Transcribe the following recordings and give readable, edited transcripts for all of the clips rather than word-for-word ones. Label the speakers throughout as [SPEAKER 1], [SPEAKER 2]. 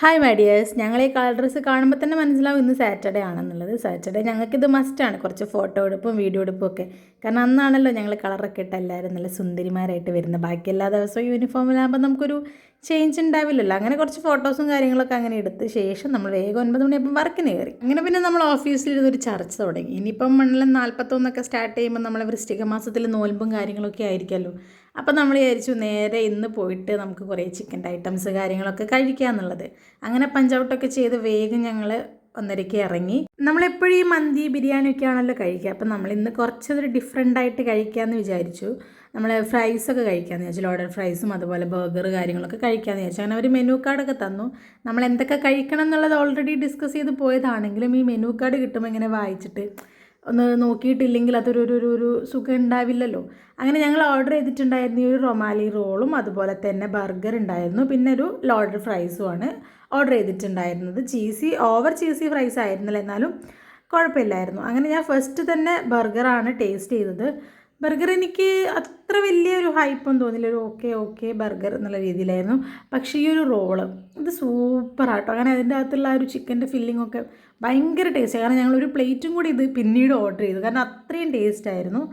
[SPEAKER 1] Hi my dears, ഞങ്ങൾ ഈ colour dress കാണുമ്പോൾ തന്നെ മനസ്സിലാവും ഇന്ന് സാറ്റർഡേ ആണെന്നുള്ളത്. സാറ്റർഡേ ഞങ്ങൾക്കിത് മസ്റ്റാണ്, കുറച്ച് ഫോട്ടോ എടുപ്പും വീഡിയോ എടുപ്പും ഒക്കെ. കാരണം അന്നാണല്ലോ ഞങ്ങൾ കളറൊക്കെ ഇട്ട് എല്ലാവരും നല്ല സുന്ദരിമാരായിട്ട് വരുന്നത്. ബാക്കി എല്ലാ ദിവസവും യൂണിഫോമിലാകുമ്പോൾ നമുക്കൊരു ചേഞ്ച് ഉണ്ടാവില്ലല്ലോ. അങ്ങനെ കുറച്ച് ഫോട്ടോസും കാര്യങ്ങളൊക്കെ അങ്ങനെ എടുത്ത് ശേഷം നമ്മൾ വേഗം 9 മണിയാകുമ്പോൾ വർക്കിന് കയറി. അങ്ങനെ പിന്നെ നമ്മൾ ഓഫീസിൽ ഇരുന്നൊരു ചർച്ച തുടങ്ങി. ഇനിയിപ്പം മണ്ണിലും 41 സ്റ്റാർട്ട് ചെയ്യുമ്പോൾ നമ്മൾ വൃശ്ചിക മാസത്തിൽ നോൽമ്പും കാര്യങ്ങളൊക്കെ ആയിരിക്കുമല്ലോ. അപ്പോൾ നമ്മൾ വിചാരിച്ചു നേരെ ഇന്ന് പോയിട്ട് നമുക്ക് കുറേ ചിക്കൻ്റെ ഐറ്റംസ് കാര്യങ്ങളൊക്കെ കഴിക്കാമെന്നുള്ളത്. അങ്ങനെ പഞ്ചൗട്ടൊക്കെ ചെയ്ത് വേഗം ഞങ്ങൾ 1:30 ഇറങ്ങി. നമ്മളെപ്പോഴും ഈ മന്തി ബിരിയാണിയൊക്കെ ആണല്ലോ കഴിക്കുക. അപ്പം നമ്മളിന്ന് കുറച്ചൊരു ഡിഫറെൻ്റായിട്ട് കഴിക്കാമെന്ന് വിചാരിച്ചു. നമ്മൾ ഫ്രൈസൊക്കെ കഴിക്കാമെന്ന് വിചാരിച്ചു. ലോഡഡ് ഫ്രൈസും അതുപോലെ ബർഗർ കാര്യങ്ങളൊക്കെ കഴിക്കാമെന്ന് വിചാരിച്ചു. അങ്ങനെ അവർ മെനു കാർഡൊക്കെ തന്നു. നമ്മൾ എന്തൊക്കെ കഴിക്കണം എന്നുള്ളത് ഓൾറെഡി ഡിസ്കസ് ചെയ്ത് പോയതാണെങ്കിലും ഈ മെനു കാർഡ് കിട്ടുമ്പോൾ ഇങ്ങനെ വായിച്ചിട്ട് ഒന്ന് നോക്കിയിട്ടില്ലെങ്കിൽ അതൊരു സുഖം ഉണ്ടാവില്ലല്ലോ. അങ്ങനെ ഞങ്ങൾ ഓർഡർ ചെയ്തിട്ടുണ്ടായിരുന്ന ഒരു റൊമാലി റോളും അതുപോലെ തന്നെ ബർഗർ ഉണ്ടായിരുന്നു, പിന്നെ ഒരു ലോഡഡ് ഫ്രൈസുമാണ് ഓർഡർ ചെയ്തിട്ടുണ്ടായിരുന്നത്. ഓവർ ചീസി ഫ്രൈസ് ആയിരുന്നില്ല, എന്നാലും കുഴപ്പമില്ലായിരുന്നു. അങ്ങനെ ഞാൻ ഫസ്റ്റ് തന്നെ ബർഗറാണ് ടേസ്റ്റ് ചെയ്തത്. ബർഗർ എനിക്ക് അത്ര വലിയൊരു ഹൈപ്പൊന്നും തോന്നില്ല, ഒരു ഓക്കെ ബർഗർ എന്നുള്ള രീതിയിലായിരുന്നു. പക്ഷേ ഈ ഒരു റോള് ഇത് സൂപ്പറാട്ടോ. അങ്ങനെ അതിൻ്റെ അകത്തുള്ള ഒരു ചിക്കൻ്റെ ഫില്ലിങ്ങൊക്കെ ഭയങ്കര ടേസ്റ്റ്. കാരണം ഞങ്ങളൊരു പ്ലേറ്റും കൂടി ഇത് പിന്നീട് ഓർഡർ ചെയ്തു, കാരണം അത്രയും ടേസ്റ്റായിരുന്നു.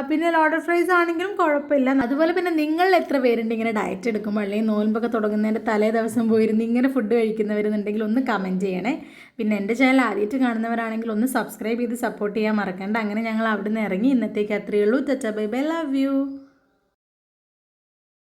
[SPEAKER 1] പിന്നെ ലോഡഡ് ഫ്രൈസ് ആണെങ്കിലും കുഴപ്പമില്ല. അതുപോലെ പിന്നെ നിങ്ങൾ എത്ര പേരുണ്ട് ഇങ്ങനെ ഡയറ്റ് എടുക്കുമ്പോൾ അല്ലെങ്കിൽ നോൽമ്പൊക്കെ തുടങ്ങുന്നതിൻ്റെ തലേ ദിവസം പോയിരുന്ന് ഇങ്ങനെ ഫുഡ് കഴിക്കുന്നവരെന്നുണ്ടെങ്കിൽ ഒന്ന് കമൻറ്റ് ചെയ്യണേ. പിന്നെ എൻ്റെ ചാനൽ ആദ്യമായിട്ട് കാണുന്നവരാണെങ്കിൽ ഒന്ന് സബ്സ്ക്രൈബ് ചെയ്ത് സപ്പോർട്ട് ചെയ്യാൻ മറക്കണ്ട. അങ്ങനെ ഞങ്ങൾ അവിടെ നിന്ന് ഇറങ്ങി. ഇന്നത്തേക്ക് അത്രയേ ഉള്ളൂ. Bye bye, love you.